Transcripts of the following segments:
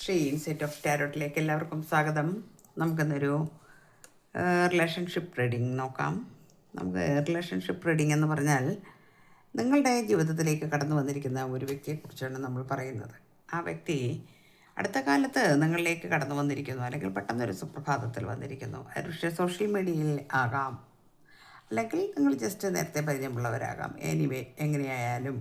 Shri insight of ടാരോട്ടിലേക്ക് എല്ലാവർക്കും സ്വാഗതം. നമുക്കിന്നൊരു റിലേഷൻഷിപ്പ് റീഡിങ് നോക്കാം. നമുക്ക് റിലേഷൻഷിപ്പ് റീഡിംഗ് എന്ന് പറഞ്ഞാൽ നിങ്ങളുടെ ജീവിതത്തിലേക്ക് കടന്നു വന്നിരിക്കുന്ന ഒരു വ്യക്തിയെക്കുറിച്ചാണ് നമ്മൾ പറയുന്നത്. ആ വ്യക്തി അടുത്ത കാലത്ത് നിങ്ങളിലേക്ക് കടന്നു വന്നിരിക്കുന്നു, അല്ലെങ്കിൽ പെട്ടെന്നൊരു സുപ്രഭാതത്തിൽ വന്നിരിക്കുന്നു. പക്ഷേ സോഷ്യൽ മീഡിയയിൽ ആകാം, അല്ലെങ്കിൽ നിങ്ങൾ ജസ്റ്റ് നേരത്തെ പരിചയമുള്ളവരാകാം. എനിവേ, എങ്ങനെയായാലും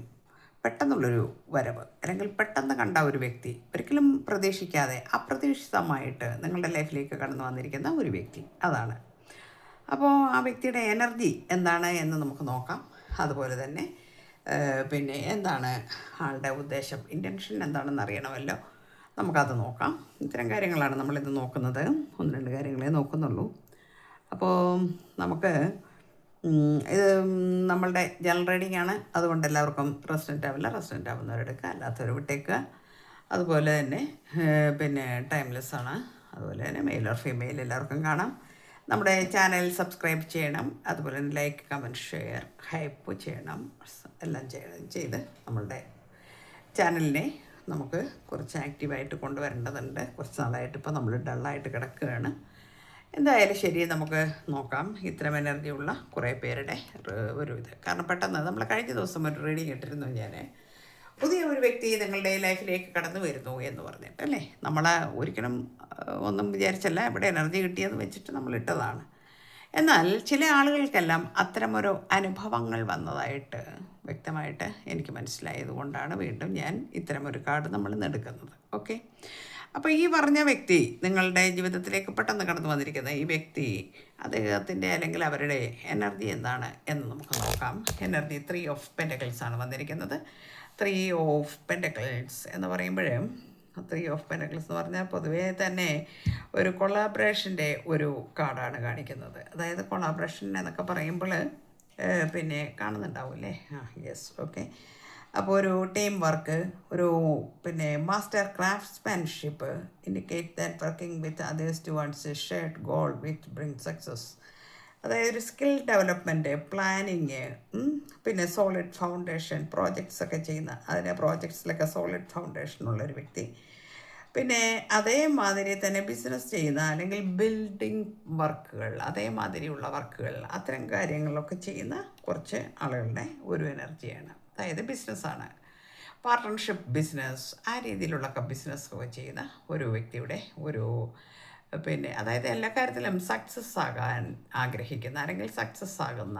പെട്ടെന്നുള്ളൊരു വരവ്, അല്ലെങ്കിൽ പെട്ടെന്ന് കണ്ട ഒരു വ്യക്തി, ഒരിക്കലും പ്രതീക്ഷിക്കാതെ അപ്രതീക്ഷിതമായിട്ട് നിങ്ങളുടെ ലൈഫിലേക്ക് കടന്നു വന്നിരിക്കുന്ന ഒരു വ്യക്തി, അതാണ്. അപ്പോൾ ആ വ്യക്തിയുടെ എനർജി എന്താണ് എന്ന് നമുക്ക് നോക്കാം. അതുപോലെ തന്നെ പിന്നെ എന്താണ് ആളുടെ ഉദ്ദേശം, ഇൻറ്റൻഷൻ എന്താണെന്ന് അറിയണമല്ലോ. നമുക്കത് നോക്കാം. ഇത്തരം കാര്യങ്ങളാണ് നമ്മളിത് നോക്കുന്നത്. ഒന്ന് രണ്ട് കാര്യങ്ങളെ നോക്കുന്നുള്ളൂ. അപ്പോൾ നമുക്ക് ഇത് നമ്മളുടെ ജനറൽ റീഡിംഗ് ആണ്. അതുകൊണ്ട് എല്ലാവർക്കും റെസിഡൻ്റ് ആവില്ല. റെസിഡൻ്റ് ആവുന്നവരെടുക്കുക, അല്ലാത്തവർ വിട്ടേക്കുക. അതുപോലെ തന്നെ പിന്നെ ടൈംലെസ് ആണ്. അതുപോലെ തന്നെ മെയിൽ ഓർ ഫീമെയിൽ എല്ലാവർക്കും കാണാം. നമ്മുടെ ചാനൽ സബ്സ്ക്രൈബ് ചെയ്യണം. അതുപോലെ തന്നെ ലൈക്ക്, കമൻറ്റ്, ഷെയർ, ഹൈപ്പ് ചെയ്യണം. എല്ലാം ചെയ്ത് നമ്മളുടെ ചാനലിനെ നമുക്ക് കുറച്ച് ആക്റ്റീവായിട്ട് കൊണ്ടുവരേണ്ടതുണ്ട്. കുറച്ച് നാളായിട്ട് ഇപ്പോൾ നമ്മൾ ഡള്ളായിട്ട് കിടക്കുകയാണ്. എന്തായാലും ശരി, നമുക്ക് നോക്കാം. ഇത്തരം എനർജി ഉള്ള കുറേ പേരുടെ ഒരു ഇത്. കാരണം പെട്ടെന്ന് നമ്മൾ കഴിഞ്ഞ ദിവസം ഒരു റീഡിങ് ഇട്ടിരുന്നു ഞാൻ, പുതിയ ഒരു വ്യക്തി നിങ്ങളുടെ ലൈഫിലേക്ക് കടന്നു വരുന്നു എന്ന് പറഞ്ഞിട്ട്, അല്ലേ? നമ്മൾ ഒരിക്കലും ഒന്നും വിചാരിച്ചല്ല, ഇവിടെ എനർജി കിട്ടിയെന്ന് വെച്ചിട്ട് നമ്മൾ ഇട്ടതാണ്. എന്നാൽ ചില ആളുകൾക്കെല്ലാം അത്തരമൊരു അനുഭവങ്ങൾ വന്നതായിട്ട് വ്യക്തമായിട്ട് എനിക്ക് മനസ്സിലായതുകൊണ്ടാണ് വീണ്ടും ഞാൻ ഇത്തരമൊരു കാർഡ് നമ്മൾ ഇന്ന് എടുക്കുന്നത്. ഓക്കെ, അപ്പോൾ ഈ പറഞ്ഞ വ്യക്തി നിങ്ങളുടെ ജീവിതത്തിലേക്ക് പെട്ടെന്ന് കടന്നു വന്നിരിക്കുന്ന ഈ വ്യക്തി, അദ്ദേഹത്തിൻ്റെ അല്ലെങ്കിൽ അവരുടെ എനർജി എന്താണ് എന്ന് നമുക്ക് നോക്കാം. എനർജി 3 ഓഫ് പെൻറ്റക്കിൾസ് ആണ് വന്നിരിക്കുന്നത്. 3 ഓഫ് പെൻറ്റക്കിൾസ് എന്ന് പറയുമ്പോഴും 3 ഓഫ് പെൻറ്റക്കിൾസ് എന്ന് പറഞ്ഞാൽ പൊതുവേ തന്നെ ഒരു കൊളാബറേഷൻ്റെ ഒരു കാർഡാണ് കാണിക്കുന്നത്. അതായത് കൊളാബറേഷൻ എന്നൊക്കെ പറയുമ്പോൾ പിന്നെ കാണുന്നുണ്ടാവില്ലേ? Yes, okay. അപ്പോൾ ഒരു ടീം വർക്ക്, ഒരു പിന്നെ master craftsmanship indicate that working with others towards A shared goal which bring success. അതായത് ഒരു സ്കിൽ ഡെവലപ്മെൻറ്റ്, പ്ലാനിങ്, പിന്നെ സോളിഡ് ഫൗണ്ടേഷൻ, പ്രോജക്ട്സ് ഒക്കെ ചെയ്യുന്ന, അതിന് പ്രോജക്ട്സിലൊക്കെ സോളിഡ് ഫൗണ്ടേഷൻ ഉള്ളൊരു വ്യക്തി. പിന്നെ അതേമാതിരി തന്നെ ബിസിനസ് ചെയ്യുന്ന, അല്ലെങ്കിൽ ബിൽഡിംഗ് വർക്കുകൾ, അതേമാതിരിയുള്ള വർക്കുകൾ, അത്തരം കാര്യങ്ങളൊക്കെ ചെയ്യുന്ന കുറച്ച് ആളുകളുടെ ഒരു എനർജിയാണ്. അതായത് ബിസിനസ്സാണ്, പാർട്ട്ണർഷിപ്പ് ബിസിനസ്, ആ രീതിയിലുള്ള ബിസിനസ്സൊക്കെ ചെയ്യുന്ന ഒരു വ്യക്തിയുടെ ഒരു പിന്നെ, അതായത് എല്ലാ കാര്യത്തിലും സക്സസ് ആകാൻ ആഗ്രഹിക്കുന്ന, അല്ലെങ്കിൽ സക്സസ് ആകുന്ന,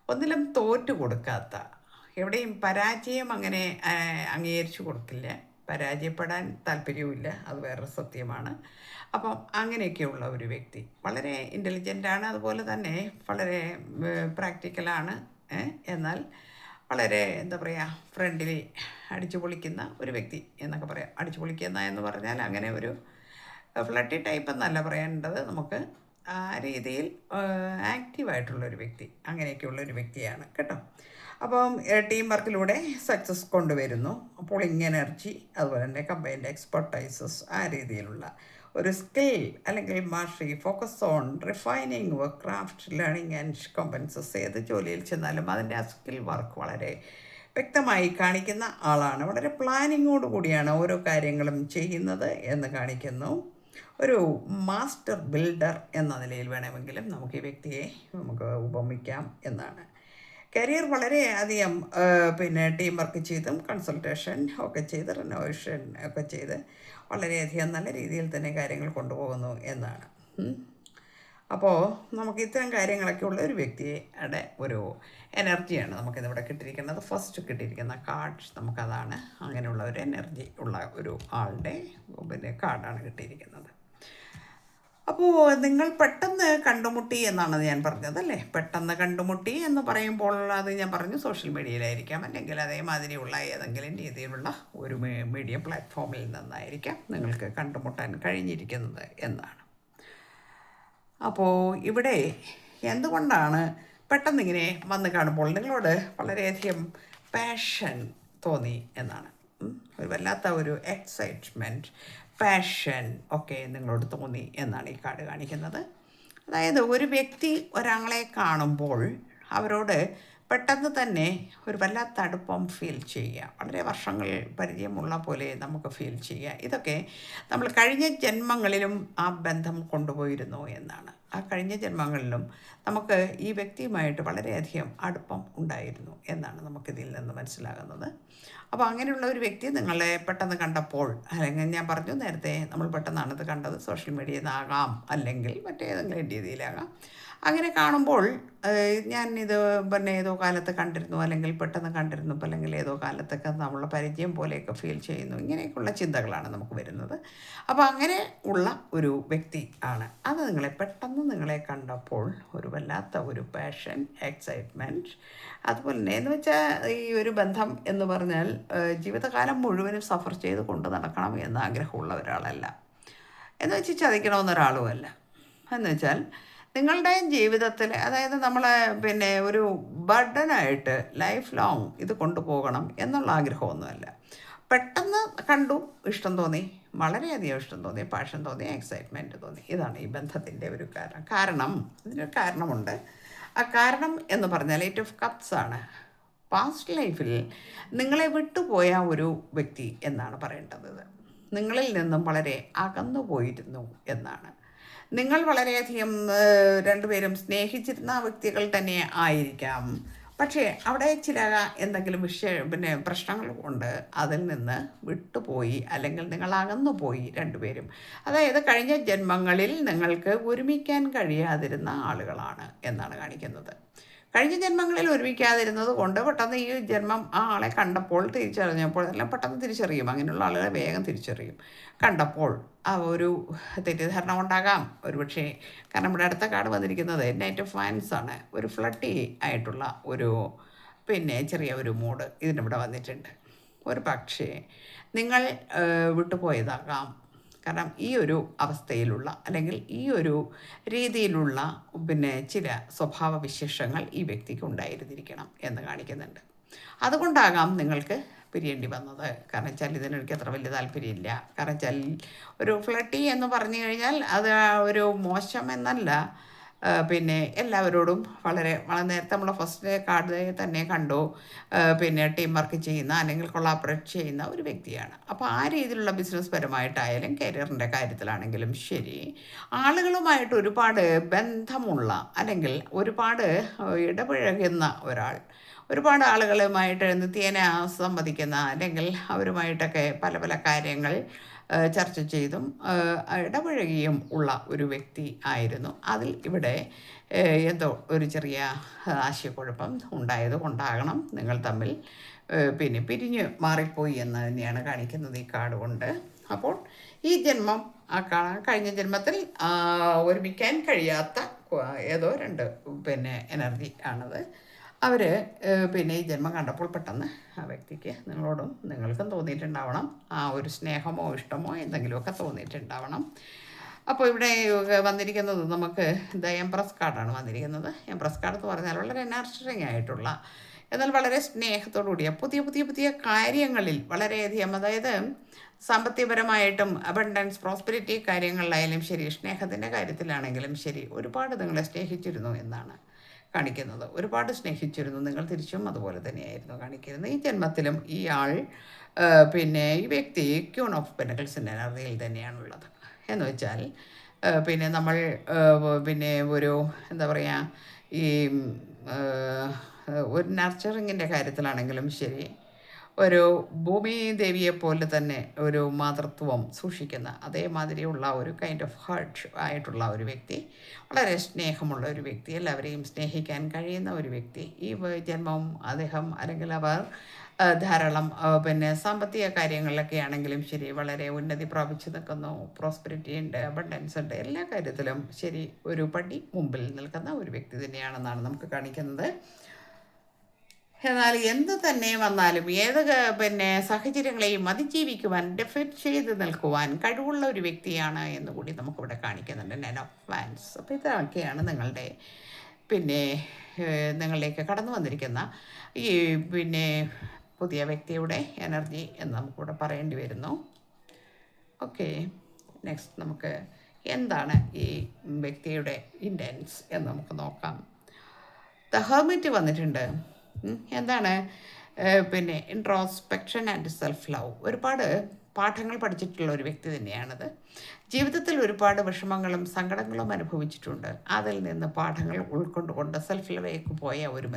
ഒന്നിലും തോറ്റു കൊടുക്കാത്ത, എവിടെയും പരാജയം അങ്ങനെ അംഗീകരിച്ചു കൊടുക്കില്ല, പരാജയപ്പെടാൻ താല്പര്യവുമില്ല, അത് വേറൊരു സത്യമാണ്. അപ്പം അങ്ങനെയൊക്കെയുള്ള ഒരു വ്യക്തി വളരെ ഇൻ്റലിജൻ്റാണ്. അതുപോലെ തന്നെ വളരെ പ്രാക്ടിക്കലാണ്. എന്നാൽ വളരെ എന്താ പറയുക, ഫ്രണ്ട്ലി, അടിച്ചു പൊളിക്കുന്ന ഒരു വ്യക്തി എന്നൊക്കെ പറയാം. അടിച്ചു പൊളിക്കുന്ന എന്ന് പറഞ്ഞാൽ അങ്ങനെ ഒരു ഫ്ലട്ടി ടൈപ്പ് എന്നല്ല പറയേണ്ടത്, നമുക്ക് ആ രീതിയിൽ ആക്റ്റീവായിട്ടുള്ളൊരു വ്യക്തി, അങ്ങനെയൊക്കെയുള്ളൊരു വ്യക്തിയാണ് കേട്ടോ. അപ്പം ടീം വർക്കിലൂടെ സക്സസ് കൊണ്ടുവരുന്നു. പുളിങ് എനർജി, അതുപോലെ തന്നെ കമ്പൈൻഡ് എക്സ്പെർട്ടൈസസ്, ആ രീതിയിലുള്ള ഒരു സ്കിൽ അല്ലെങ്കിൽ mastery, focus on refining work, craft, learning and compensates. ഏത് ജോലിയിൽ ചെന്നാലും അതിൻ്റെ ആ സ്കിൽ വർക്ക് വളരെ വ്യക്തമായി കാണിക്കുന്ന ആളാണ്. വളരെ പ്ലാനിങ്ങോട് കൂടിയാണ് ഓരോ കാര്യങ്ങളും ചെയ്യുന്നത് എന്ന് കാണിക്കുന്നു. ഒരു മാസ്റ്റർ ബിൽഡർ എന്ന നിലയിൽ വേണമെങ്കിലും നമുക്ക് ഈ വ്യക്തിയെ നമുക്ക് ഉപമിക്കാം എന്നാണ്. കരിയർ വളരെ അധികം പിന്നെ ടീം വർക്ക് ചെയ്തും കൺസൾട്ടേഷൻ ഒക്കെ ചെയ്ത് റിനോവേഷൻ ഒക്കെ ചെയ്ത് വളരെയധികം നല്ല രീതിയിൽ തന്നെ കാര്യങ്ങൾ കൊണ്ടുപോകുന്നു എന്നാണ്. അപ്പോൾ നമുക്ക് ഇത്തരം കാര്യങ്ങളൊക്കെ ഉള്ള ഒരു വ്യക്തിയുടെ ഒരു എനർജിയാണ് നമുക്കിന്നിവിടെ കിട്ടിയിരിക്കുന്നത്. ഫസ്റ്റ് കിട്ടിയിരിക്കുന്ന കാർഡ് നമുക്കതാണ്. അങ്ങനെയുള്ള ഒരു എനർജി ഉള്ള ഒരു ആളുടെ പിന്നെ കാർഡാണ് കിട്ടിയിരിക്കുന്നത്. അപ്പോൾ നിങ്ങൾ പെട്ടെന്ന് കണ്ടുമുട്ടി എന്നാണ് ഞാൻ പറഞ്ഞത്, അല്ലേ? പെട്ടെന്ന് കണ്ടുമുട്ടി എന്ന് പറയുമ്പോൾ അത് ഞാൻ പറഞ്ഞു സോഷ്യൽ മീഡിയയിലായിരിക്കാം, അല്ലെങ്കിൽ അതേമാതിരിയുള്ള ഏതെങ്കിലും രീതിയിലുള്ള ഒരു മീഡിയ പ്ലാറ്റ്ഫോമിൽ നിന്നായിരിക്കാം നിങ്ങൾക്ക് കണ്ടുമുട്ടാൻ കഴിഞ്ഞിരിക്കുന്നത് എന്നാണ്. അപ്പോൾ ഇവിടെ എന്തുകൊണ്ടാണ് പെട്ടെന്നിങ്ങനെ വന്ന് കാണുമ്പോൾ നിങ്ങളോട് വളരെയധികം പാഷൻ തോന്നി എന്നാണ്. ഒരു വല്ലാത്ത ഒരു എക്സൈറ്റ്മെൻറ്റ്, പാഷൻ ഒക്കെ നിങ്ങളോട് തോന്നി എന്നാണ് ഈ കാർഡ് കാണിക്കുന്നത്. അതായത് ഒരു വ്യക്തി ഒരാളെ കാണുമ്പോൾ അവരോട് പെട്ടെന്ന് തന്നെ ഒരു വല്ലാത്ത അടുപ്പം ഫീൽ ചെയ്യുക, വളരെ വർഷങ്ങൾ പരിചയമുള്ള പോലെ നമുക്ക് ഫീൽ ചെയ്യുക. ഇതൊക്കെ നമ്മൾ കഴിഞ്ഞ ജന്മങ്ങളിലും ആ ബന്ധം കൊണ്ടുപോയിരുന്നു എന്നാണ്. ആ കഴിഞ്ഞ ജന്മങ്ങളിലും നമുക്ക് ഈ വ്യക്തിയുമായിട്ട് വളരെയധികം അടുപ്പം ഉണ്ടായിരുന്നു എന്നാണ് നമുക്കിതിൽ നിന്ന് മനസ്സിലാകുന്നത്. അപ്പോൾ അങ്ങനെയുള്ള ഒരു വ്യക്തി നിങ്ങളെ പെട്ടെന്ന് കണ്ടപ്പോൾ, അല്ലെങ്കിൽ ഞാൻ പറഞ്ഞു നേരത്തെ നമ്മൾ പെട്ടെന്നാണ് ഇത് കണ്ടത്, സോഷ്യൽ മീഡിയയിൽ നിന്നാകാം അല്ലെങ്കിൽ മറ്റേതെങ്കിലും രീതിയിലാകാം. അങ്ങനെ കാണുമ്പോൾ ഞാനിത് പിന്നെ ഏതോ കാലത്ത് കണ്ടിരുന്നു, അല്ലെങ്കിൽ പെട്ടെന്ന് കണ്ടിരുന്നു, അല്ലെങ്കിൽ ഏതോ കാലത്തൊക്കെ നമ്മളുടെ പരിചയം പോലെയൊക്കെ ഫീൽ ചെയ്യുന്നു, ഇങ്ങനെയൊക്കെയുള്ള ചിന്തകളാണ് നമുക്ക് വരുന്നത്. അപ്പോൾ അങ്ങനെ ഉള്ള ഒരു വ്യക്തി ആണ് അത്. പെട്ടെന്ന് നിങ്ങളെ കണ്ടപ്പോൾ ഒരു വല്ലാത്ത ഒരു പാഷൻ, എക്സൈറ്റ്മെൻറ്റ്, അതുപോലെ തന്നെ എന്ന് വെച്ചാൽ ഈ ഒരു ബന്ധം എന്ന് പറഞ്ഞാൽ ജീവിതകാലം മുഴുവനും സഫർ ചെയ്ത് കൊണ്ട് നടക്കണം എന്ന ആഗ്രഹമുള്ള ഒരാളല്ല, എന്ന് വെച്ച് ചതിക്കണമെന്നൊരാളുമല്ല. എന്ന് വെച്ചാൽ നിങ്ങളുടെ ജീവിതത്തിൽ, അതായത് നമ്മളെ ഒരു ബർഡനായിട്ട് ലൈഫ് ലോങ് ഇത് കൊണ്ടുപോകണം എന്നുള്ള ആഗ്രഹമൊന്നുമല്ല. പെട്ടെന്ന് കണ്ടു, ഇഷ്ടം തോന്നി, വളരെയധികം ഇഷ്ടം തോന്നി, പാഷൻ തോന്നി, എക്സൈറ്റ്മെൻറ്റ് തോന്നി. ഇതാണ് ഈ ബന്ധത്തിൻ്റെ ഒരു കാരണം. ഇതിനൊരു കാരണമുണ്ട്. ആ കാരണം എന്ന് പറഞ്ഞാൽ 8 ഓഫ് കപ്സ് ആണ്. പാസ്റ്റ് ലൈഫിൽ നിങ്ങളെ വിട്ടുപോയ ഒരു വ്യക്തി എന്നാണ് പറയേണ്ടത്. നിങ്ങളിൽ നിന്നും വളരെ അകന്നു പോയിരുന്നു എന്നാണ്. നിങ്ങൾ വളരെയധികം രണ്ടുപേരും സ്നേഹിച്ചിരുന്ന വ്യക്തികൾ തന്നെ ആയിരിക്കാം. പക്ഷേ അവിടെ ചില എന്തെങ്കിലും പ്രശ്നങ്ങൾ കൊണ്ട് അതിൽ നിന്ന് വിട്ടുപോയി, അല്ലെങ്കിൽ നിങ്ങൾ അകന്നു പോയി രണ്ടുപേരും. അതായത് കഴിഞ്ഞ ജന്മങ്ങളിൽ നിങ്ങൾക്ക് ഒരുമിക്കാൻ കഴിയാതിരുന്ന ആളുകളാണ് എന്നാണ് കാണിക്കുന്നത്. കഴിഞ്ഞ ജന്മങ്ങളിൽ ഒരുമിക്കാതിരുന്നത് കൊണ്ട് പെട്ടെന്ന് ഈ ജന്മം ആ ആളെ കണ്ടപ്പോൾ, തിരിച്ചറിഞ്ഞപ്പോൾ, എല്ലാം പെട്ടെന്ന് തിരിച്ചറിയും. അങ്ങനെയുള്ള ആളുകളെ വേഗം തിരിച്ചറിയും. കണ്ടപ്പോൾ ആ ഒരു തെറ്റിദ്ധാരണ ഉണ്ടാകാം ഒരുപക്ഷേ. കാരണം ഇവിടെ അടുത്ത കാർഡ് വന്നിരിക്കുന്നത് നൈറ്റ് ഓഫ് ഫാൻസ് ആണ്. ഒരു ഫ്ലട്ടി ആയിട്ടുള്ള ഒരു ചെറിയ ഒരു മൂഡ് ഇതിനിവിടെ വന്നിട്ടുണ്ട്. ഒരു പക്ഷേ നിങ്ങൾ വിട്ടുപോയതാകാം. കാരണം ഈ ഒരു അവസ്ഥയിലുള്ള, അല്ലെങ്കിൽ ഈ ഒരു രീതിയിലുള്ള ചില സ്വഭാവ വിശേഷങ്ങൾ ഈ വ്യക്തിക്ക് ഉണ്ടായിരുന്നിരിക്കണം എന്ന് കാണിക്കുന്നുണ്ട്. അതുകൊണ്ടാകാം നിങ്ങൾക്ക് പിരിയേണ്ടി വന്നത്. കാരണം വെച്ചാൽ ഇതിനെനിക്ക് അത്ര വലിയ താല്പര്യമില്ല. കാരണം വെച്ചാൽ ഒരു ഫ്ലട്ടി എന്ന് പറഞ്ഞു കഴിഞ്ഞാൽ അത് ഒരു മോശം എന്നല്ല, എല്ലാവരോടും വളരെ നേരത്തെ നമ്മൾ ഫസ്റ്റ് കാർഡ് തന്നെ കണ്ടു, ടീം വർക്ക് ചെയ്യുന്ന അല്ലെങ്കിൽ കൊളാബറേറ്റ് ചെയ്യുന്ന ഒരു വ്യക്തിയാണ്. അപ്പോൾ ആ രീതിയിലുള്ള ബിസിനസ് പരമായിട്ടായാലും കരിയറിൻ്റെ കാര്യത്തിലാണെങ്കിലും ശരി, ആളുകളുമായിട്ട് ഒരുപാട് ബന്ധമുള്ള, അല്ലെങ്കിൽ ഒരുപാട് ഇടപഴകുന്ന ഒരാൾ, ഒരുപാട് ആളുകളുമായിട്ട് നിത്യേന സംവദിക്കുന്ന, അല്ലെങ്കിൽ അവരുമായിട്ടൊക്കെ പല പല കാര്യങ്ങൾ ചർച്ച ചെയ്തും ഇടപഴകിയും ഉള്ള ഒരു വ്യക്തി ആയിരുന്നു. അതിൽ ഇവിടെ എന്തോ ഒരു ചെറിയ ആശയക്കുഴപ്പം ഉണ്ടായത് കൊണ്ടാകണം നിങ്ങൾ തമ്മിൽ പിരിഞ്ഞ് മാറിപ്പോയി എന്ന് തന്നെയാണ് കാണിക്കുന്നത് ഈ കാർഡ് കൊണ്ട്. അപ്പോൾ ഈ ജന്മം കഴിഞ്ഞ ജന്മത്തിൽ ഒരുമിക്കാൻ കഴിയാത്ത ഏതോ രണ്ട് എനർജി ആണത്. അവർ ഈ ജന്മം കണ്ടപ്പോൾ പെട്ടെന്ന് ആ വ്യക്തിക്ക് നിങ്ങളോടും നിങ്ങൾക്കും തോന്നിയിട്ടുണ്ടാവണം. ആ ഒരു സ്നേഹമോ ഇഷ്ടമോ എന്തെങ്കിലുമൊക്കെ തോന്നിയിട്ടുണ്ടാവണം. അപ്പോൾ ഇവിടെ വന്നിരിക്കുന്നത് നമുക്ക് എംപ്രസ് കാർഡാണ് വന്നിരിക്കുന്നത്. എംപ്രസ് കാർഡ് എന്ന് പറഞ്ഞാൽ വളരെ നർച്ചറിങ് ആയിട്ടുള്ള, എന്നാൽ വളരെ സ്നേഹത്തോടുകൂടിയ പുതിയ കാര്യങ്ങളിൽ വളരെയധികം, അതായത് സാമ്പത്തികപരമായിട്ടും അബണ്ടൻസ്, പ്രോസ്പെരിറ്റി കാര്യങ്ങളിലായാലും ശരി, സ്നേഹത്തിൻ്റെ കാര്യത്തിലാണെങ്കിലും ശരി, ഒരുപാട് നിങ്ങളെ സ്നേഹിച്ചിരുന്നു എന്നാണ് കാണിക്കുന്നത്. ഒരുപാട് സ്നേഹിച്ചിരുന്നു, നിങ്ങൾ തിരിച്ചും അതുപോലെ തന്നെയായിരുന്നു കാണിക്കുന്നത്. ഈ ജന്മത്തിലും ഈ ആൾ ഈ വ്യക്തി ക്യൂൺ ഓഫ് പെൻറ്റക്കിൾസിൻ്റെ എനർജിയിൽ തന്നെയാണുള്ളത്. എന്ന് വെച്ചാൽ നമ്മൾ ഒരു എന്താ പറയുക, ഈ ഒരു നർച്ചറിങ്ങിൻ്റെ കാര്യത്തിലാണെങ്കിലും ശരി, ഒരു ഭൂമി ദേവിയെപ്പോലെ തന്നെ ഒരു മാതൃത്വം സൂക്ഷിക്കുന്ന അതേമാതിരിയുള്ള ഒരു കൈൻഡ് ഓഫ് ഹേർട്ട് ആയിട്ടുള്ള ഒരു വ്യക്തി, വളരെ സ്നേഹമുള്ള ഒരു വ്യക്തി, എല്ലാവരെയും സ്നേഹിക്കാൻ കഴിയുന്ന ഒരു വ്യക്തി. ഈ ജന്മവും അദ്ദേഹം, അല്ലെങ്കിൽ അവർ ധാരാളം സാമ്പത്തിക കാര്യങ്ങളിലൊക്കെ ആണെങ്കിലും ശരി, വളരെ ഉന്നതി പ്രാപിച്ചു നിൽക്കുന്നു. പ്രോസ്പെരിറ്റി ഉണ്ട്, അബണ്ടൻസ് ഉണ്ട്, എല്ലാ കാര്യത്തിലും ശരി ഒരു പടി മുമ്പിൽ നിൽക്കുന്ന ഒരു വ്യക്തി തന്നെയാണെന്നാണ് നമുക്ക് കാണിക്കുന്നത്. എന്നാൽ എന്ത് തന്നെ വന്നാലും ഏത് സാഹചര്യങ്ങളെയും അതിജീവിക്കുവാൻ, ഡിഫെൻഡ് ചെയ്ത് നിൽക്കുവാൻ കഴിവുള്ള ഒരു വ്യക്തിയാണ് എന്നുകൂടി നമുക്കിവിടെ കാണിക്കുന്നുണ്ട്. Nine of wands. അപ്പോൾ ഇതൊക്കെയാണ് നിങ്ങളിലേക്ക് കടന്നു വന്നിരിക്കുന്ന ഈ പുതിയ വ്യക്തിയുടെ എനർജി എന്ന് നമുക്കിവിടെ പറയേണ്ടി വരുന്നു. ഓക്കെ, നെക്സ്റ്റ് നമുക്ക് എന്താണ് ഈ വ്യക്തിയുടെ ഇൻറ്റൻസ് എന്ന് നമുക്ക് നോക്കാം. ദ ഹെർമിറ്റ് വന്നിട്ടുണ്ട്. എന്താണ് പിന്നെ ഇൻട്രോസ്പെക്ഷൻ ആൻഡ് സെൽഫ് ലവ്. ഒരുപാട് പാഠങ്ങൾ പഠിച്ചിട്ടുള്ള ഒരു വ്യക്തി തന്നെയാണത്. ജീവിതത്തിൽ ഒരുപാട് വിഷമങ്ങളും സങ്കടങ്ങളും അനുഭവിച്ചിട്ടുണ്ട്. അതിൽ നിന്ന് പാഠങ്ങൾ ഉൾക്കൊണ്ടുകൊണ്ട് സെൽഫ് ലവിലേക്ക് പോയ ഒരു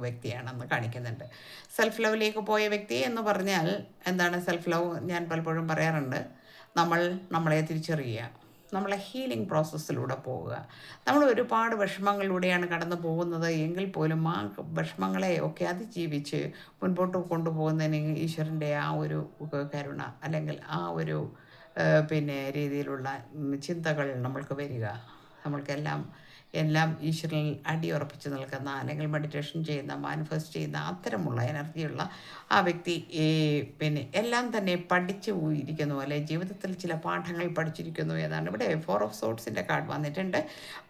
വ്യക്തിയാണെന്ന് കാണിക്കുന്നുണ്ട്. സെൽഫ് ലവിലേക്ക് പോയ വ്യക്തി എന്ന് പറഞ്ഞാൽ എന്താണ് സെൽഫ് ലവ്? ഞാൻ പലപ്പോഴും പറയാറുണ്ട്, നമ്മൾ നമ്മളെ തിരിച്ചറിയുക, നമ്മളെ ഹീലിംഗ് പ്രോസസ്സിലൂടെ പോവുക. നമ്മൾ ഒരുപാട് വിഷമങ്ങളിലൂടെയാണ് കടന്നു പോകുന്നത് എങ്കിൽ പോലും ആ വിഷമങ്ങളെ ഒക്കെ അതിജീവിച്ച് മുൻപോട്ട് കൊണ്ടുപോകുന്നതിന് ഈശ്വരൻ്റെ ആ ഒരു കരുണ, അല്ലെങ്കിൽ ആ ഒരു രീതിയിലുള്ള ചിന്തകൾ നമ്മൾക്ക് വരിക, നമ്മൾക്കെല്ലാം ഈശ്വരനിൽ അടിയുറപ്പിച്ച് നിൽക്കുന്ന, അല്ലെങ്കിൽ മെഡിറ്റേഷൻ ചെയ്യുന്ന, മാനിഫെസ്റ്റ് ചെയ്യുന്ന അത്തരമുള്ള എനർജിയുള്ള ആ വ്യക്തി എല്ലാം തന്നെ പഠിച്ചു ഇരിക്കുന്നു, അല്ലെ ജീവിതത്തിൽ ചില പാഠങ്ങൾ പഠിച്ചിരിക്കുന്നു എന്നാണ്. ഇവിടെ 4 ഓഫ് സോർട്സിൻ്റെ കാർഡ് വന്നിട്ടുണ്ട്.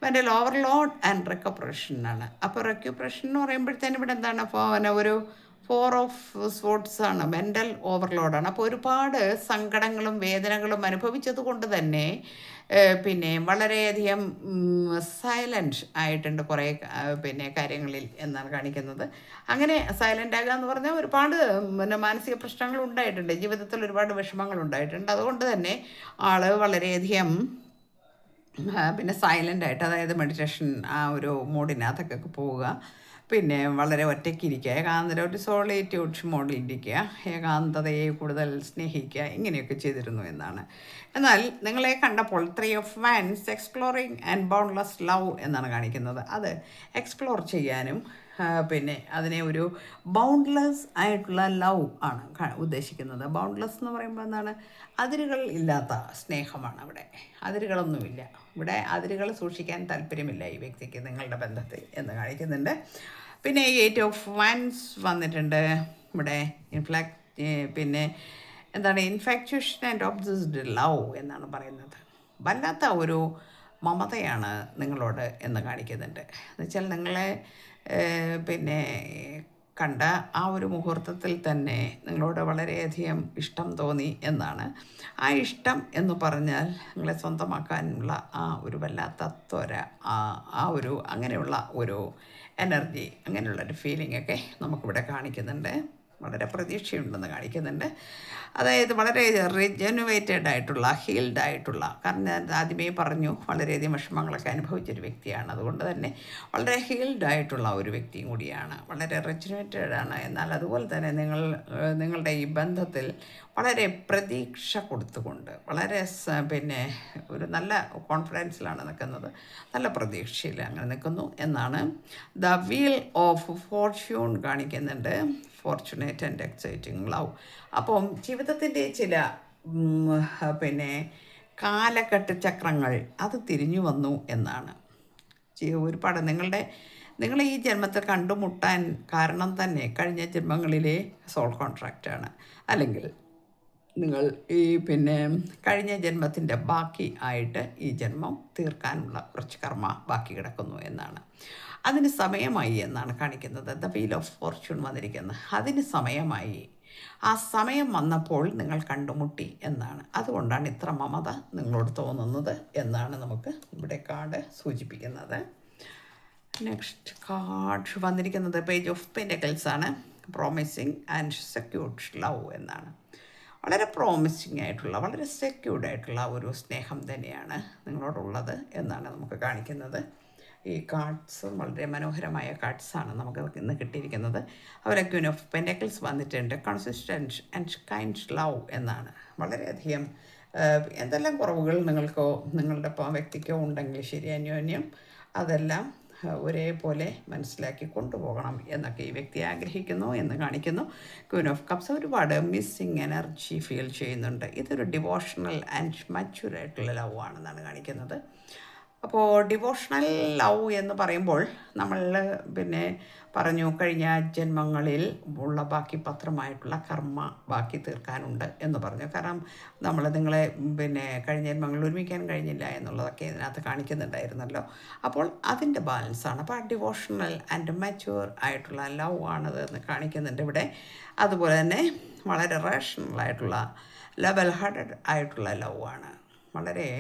മെൻ്റൽ ഓവർലോഡ് ആൻഡ് റെക്കപ്പറേഷൻ ആണ്. അപ്പോൾ റെക്യുപ്പറേഷൻ എന്ന് പറയുമ്പോഴത്തേനും ഇവിടെ എന്താണ് ഒരു 4 ഓഫ് സോർട്സ് ആണ്, മെൻ്റൽ ഓവർലോഡാണ്. അപ്പോൾ ഒരുപാട് സങ്കടങ്ങളും വേദനകളും അനുഭവിച്ചത് കൊണ്ട് തന്നെ വളരെയധികം സൈലൻറ്റ് ആയിട്ടുണ്ട് കുറേ കാര്യങ്ങളിൽ എന്നാണ് കാണിക്കുന്നത്. അങ്ങനെ സൈലൻ്റ് ആകുക എന്ന് പറഞ്ഞാൽ ഒരുപാട് മാനസിക പ്രശ്നങ്ങൾ ഉണ്ടായിട്ടുണ്ട്, ജീവിതത്തിൽ ഒരുപാട് വിഷമങ്ങൾ ഉണ്ടായിട്ടുണ്ട്. അതുകൊണ്ട് തന്നെ ആൾ വളരെയധികം സൈലൻ്റായിട്ട്, അതായത് മെഡിറ്റേഷൻ ആ ഒരു മോഡിനകത്തൊക്കെ പോവുക, വളരെ ഒറ്റയ്ക്കിരിക്കുക, ഒരു സോളിറ്റ്യൂഡ് മോഡിലിരിക്കുക, ഏകാന്തതയെ കൂടുതൽ സ്നേഹിക്കുക, ഇങ്ങനെയൊക്കെ ചെയ്തിരുന്നു എന്നാണ്. എന്നാൽ നിങ്ങളെ കണ്ടപ്പോൾ 3 of wands exploring and boundless love എന്നാണ് കാണിക്കുന്നത്. അത് എക്സ്പ്ലോർ ചെയ്യാനും അതിനെ ഒരു ബൗണ്ട്ലെസ് ആയിട്ടുള്ള ലവ് ആണ് ഉദ്ദേശിക്കുന്നത്. ബൗണ്ട്ലെസ് എന്ന് പറയുമ്പോൾ എന്താണ്? അതിരുകൾ ഇല്ലാത്ത സ്നേഹമാണ്. അവിടെ അതിരുകളൊന്നുമില്ല. ഇവിടെ അതിരുകൾ സൂക്ഷിക്കാൻ താല്പര്യമില്ല ഈ വ്യക്തിക്ക് നിങ്ങളുടെ ബന്ധത്തിൽ എന്ന് കാണിക്കുന്നുണ്ട്. 8 ഓഫ് വാൻസ് വന്നിട്ടുണ്ട് ഇവിടെ. ഇൻഫാക്ച്വേഷൻ ആൻഡ് ഒബ്സസ്ഡ് ലവ് എന്നാണ് പറയുന്നത്. വല്ലാത്ത ഒരു മമതയാണ് നിങ്ങളോട് എന്ന് കാണിക്കുന്നുണ്ട്. എന്നുവെച്ചാൽ നിങ്ങളെ കണ്ട ആ ഒരു മുഹൂർത്തത്തിൽ തന്നെ നിങ്ങളോട് വളരെയധികം ഇഷ്ടം തോന്നി എന്നാണ്. ആ ഇഷ്ടം എന്ന് പറഞ്ഞാൽ നിങ്ങളെ സ്വന്തമാക്കാനുള്ള ആ ഒരു വല്ലാത്ത ത്വര, ആ ഒരു അങ്ങനെയുള്ള ഒരു എനർജി, അങ്ങനെയുള്ളൊരു ഫീലിംഗ് ഒക്കെ നമുക്കിവിടെ കാണിക്കുന്നുണ്ട്. വളരെ പ്രതീക്ഷയുണ്ടെന്ന് കാണിക്കുന്നുണ്ട്. അതായത് വളരെ റിജനുവേറ്റഡ് ആയിട്ടുള്ള, ഹീൽഡ് ആയിട്ടുള്ള, കാരണം ഞാൻ ആദ്യമേ പറഞ്ഞു വളരെയധികം വിഷമങ്ങളൊക്കെ അനുഭവിച്ചൊരു വ്യക്തിയാണ്. അതുകൊണ്ട് തന്നെ വളരെ ഹീൽഡ് ആയിട്ടുള്ള ഒരു വ്യക്തിയും കൂടിയാണ്, വളരെ റിജനുവേറ്റഡ് ആണ്. എന്നാൽ അതുപോലെ തന്നെ നിങ്ങളുടെ ഈ ബന്ധത്തിൽ വളരെ പ്രതീക്ഷ കൊടുത്തുകൊണ്ട്, വളരെ ഒരു നല്ല കോൺഫിഡൻസിലാണ് നിൽക്കുന്നത്, നല്ല പ്രതീക്ഷയിൽ അങ്ങനെ നിൽക്കുന്നു എന്നാണ്. ദ വീൽ ഓഫ് ഫോർച്യൂൺ കാണിക്കുന്നുണ്ട്. ഫോർച്യുനേറ്റ് ആൻഡ് എക്സൈറ്റിംഗ് ലവ്. അപ്പം ജീവിതത്തിൻ്റെ ചില കാലഘട്ട ചക്രങ്ങൾ അത് തിരിഞ്ഞു വന്നു എന്നാണ്. ഒരുപാട് നിങ്ങൾ ഈ ജന്മത്തിൽ കണ്ടുമുട്ടാൻ കാരണം തന്നെ കഴിഞ്ഞ ജന്മങ്ങളിലെ സോൾ കോൺട്രാക്റ്റാണ്, അല്ലെങ്കിൽ നിങ്ങൾ ഈ കഴിഞ്ഞ ജന്മത്തിൻ്റെ ബാക്കി ആയിട്ട് ഈ ജന്മം തീർക്കാനുള്ള കുറച്ച് കർമ്മ ബാക്കി കിടക്കുന്നു എന്നാണ്. അതിന് സമയമായി എന്നാണ് കാണിക്കുന്നത്. ദ വീൽ ഓഫ് ഫോർച്യൂൺ വന്നിരിക്കുന്നത്. അതിന് സമയമായി. ആ സമയം വന്നപ്പോൾ നിങ്ങൾ കണ്ടുമുട്ടി എന്നാണ്. അതുകൊണ്ടാണ് ഇത്ര മമത നിങ്ങളോട് തോന്നുന്നത് എന്നാണ് നമുക്ക് ഇവിടെ കാർഡ് സൂചിപ്പിക്കുന്നത്. നെക്സ്റ്റ് കാർഡ് വന്നിരിക്കുന്നത് പേജ് ഓഫ് പെൻറ്റക്കിൾസ് ആണ്. പ്രോമിസിങ് ആൻഡ് സെക്യൂർഡ് ലവ് എന്നാണ്. വളരെ പ്രോമിസിങ് ആയിട്ടുള്ള, വളരെ സെക്യൂർഡ് ആയിട്ടുള്ള ഒരു സ്നേഹം തന്നെയാണ് നിങ്ങളോടുള്ളത് എന്നാണ് നമുക്ക് കാണിക്കുന്നത്. ഈ കാർഡ്സ് വളരെ മനോഹരമായ കാർഡ്സാണ് നമുക്ക് ഇന്ന് കിട്ടിയിരിക്കുന്നത്. അതുപോലെ ക്വീൻ ഓഫ് പെൻറ്റക്കിൾസ് വന്നിട്ടുണ്ട്. കൺസിസ്റ്റൻറ്റ് ആൻഡ് കൈൻഡ് ലവ് എന്നാണ്. വളരെയധികം എന്തെല്ലാം കുറവുകൾ നിങ്ങളുടെ വ്യക്തിക്കോ ഉണ്ടെങ്കിൽ ശരി, അന്യോന്യം അതെല്ലാം ഒരേപോലെ മനസ്സിലാക്കി കൊണ്ടുപോകണം എന്നൊക്കെ ഈ വ്യക്തി ആഗ്രഹിക്കുന്നു എന്ന് കാണിക്കുന്നു. ക്വീൻ ഓഫ് കപ്സ് ഒരുപാട് മിസ്സിങ് എനർജി ഫീൽ ചെയ്യുന്നുണ്ട്. ഇതൊരു ഡിവോഷണൽ ആൻഡ് മച്യൂർ ആയിട്ടുള്ള ലവ് ആണെന്നാണ് കാണിക്കുന്നത്. അപ്പോൾ ഡിവോഷണൽ ലവ് എന്ന് പറയുമ്പോൾ നമ്മൾ പറഞ്ഞു കഴിഞ്ഞ ജന്മങ്ങളിൽ ഉള്ള ബാക്കി പത്രമായിട്ടുള്ള കർമ്മ ബാക്കി തീർക്കാനുണ്ട് എന്ന് പറഞ്ഞു. കാരണം നിങ്ങളെ കഴിഞ്ഞ ജന്മങ്ങളിൽ ഒരുമിക്കാൻ കഴിഞ്ഞില്ല എന്നുള്ളതൊക്കെ ഇതിനകത്ത് കാണിക്കുന്നുണ്ടായിരുന്നല്ലോ. അപ്പോൾ അതിൻ്റെ ബാലൻസാണ്. അപ്പോൾ ഡിവോഷണൽ ആൻഡ് മച്യൂർ ആയിട്ടുള്ള ലവ് ആണത് എന്ന് കാണിക്കുന്നുണ്ട് ഇവിടെ. അതുപോലെ തന്നെ വളരെ റേഷണൽ ആയിട്ടുള്ള, ലെവൽ ഹെഡഡ് ആയിട്ടുള്ള ലവ് ആണ്. വളരെ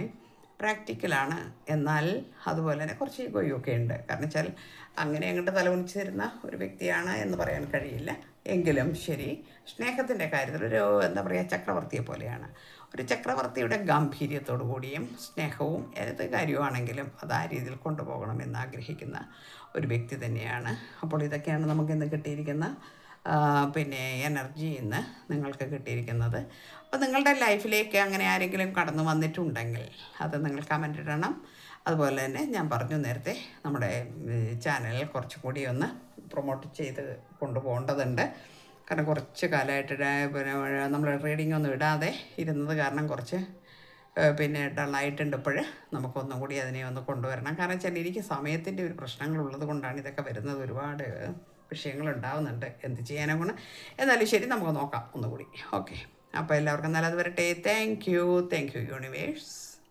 പ്രാക്ടിക്കലാണ്. എന്നാൽ അതുപോലെ തന്നെ കുറച്ച് ഈഗോയൊക്കെ ഉണ്ട്. കാരണം വെച്ചാൽ അങ്ങനെ അങ്ങോട്ട് തലകുനിച്ച് തരുന്ന ഒരു വ്യക്തിയാണ് എന്ന് പറയാൻ കഴിയില്ല. എങ്കിലും ശരി, സ്നേഹത്തിൻ്റെ കാര്യത്തിൽ ഒരു എന്താ പറയുക, ചക്രവർത്തിയെ പോലെയാണ്. ഒരു ചക്രവർത്തിയുടെ ഗാംഭീര്യത്തോടു കൂടിയും സ്നേഹവും ഏത് കാര്യമാണെങ്കിലും അത് ആ രീതിയിൽ കൊണ്ടുപോകണമെന്ന് ആഗ്രഹിക്കുന്ന ഒരു വ്യക്തി തന്നെയാണ്. അപ്പോൾ ഇതൊക്കെയാണ് നമുക്കിന്ന് കിട്ടിയിരിക്കുന്ന പിന്നെ എനർജി ഇന്ന് നിങ്ങൾക്ക് കിട്ടിയിരിക്കുന്നത്. അപ്പോൾ നിങ്ങളുടെ ലൈഫിലേക്ക് അങ്ങനെ ആരെങ്കിലും കടന്നു വന്നിട്ടുണ്ടെങ്കിൽ അത് നിങ്ങൾ കമൻ്റ് ഇടണം. അതുപോലെ തന്നെ ഞാൻ പറഞ്ഞു നേരത്തെ, നമ്മുടെ ചാനൽ കുറച്ചും കൂടി ഒന്ന് പ്രൊമോട്ട് ചെയ്ത് കൊണ്ടുപോകേണ്ടതുണ്ട്. കാരണം കുറച്ച് കാലമായിട്ട് പിന്നെ നമ്മൾ റീഡിംഗ് ഒന്നും ഇടാതെ ഇരുന്നത് കാരണം കുറച്ച് പിന്നെ ഡള്ളായിട്ടുണ്ട്. ഇപ്പോൾ നമുക്കൊന്നും കൂടി അതിനെ ഒന്ന് കൊണ്ടുവരണം. കാരണം വെച്ചാൽ എനിക്ക് സമയത്തിൻ്റെ ഒരു പ്രശ്നങ്ങളുള്ളത് കൊണ്ടാണ് ഇതൊക്കെ വരുന്നത്. ഒരുപാട് വിഷയങ്ങളുണ്ടാവുന്നുണ്ട്, എന്ത് ചെയ്യാനാണ്. എന്നാലും ശരി, നമുക്ക് നോക്കാം ഒന്നുകൂടി. ഓക്കെ, അപ്പോൾ എല്ലാവർക്കും നല്ലത് വരട്ടെ. Thank you universe.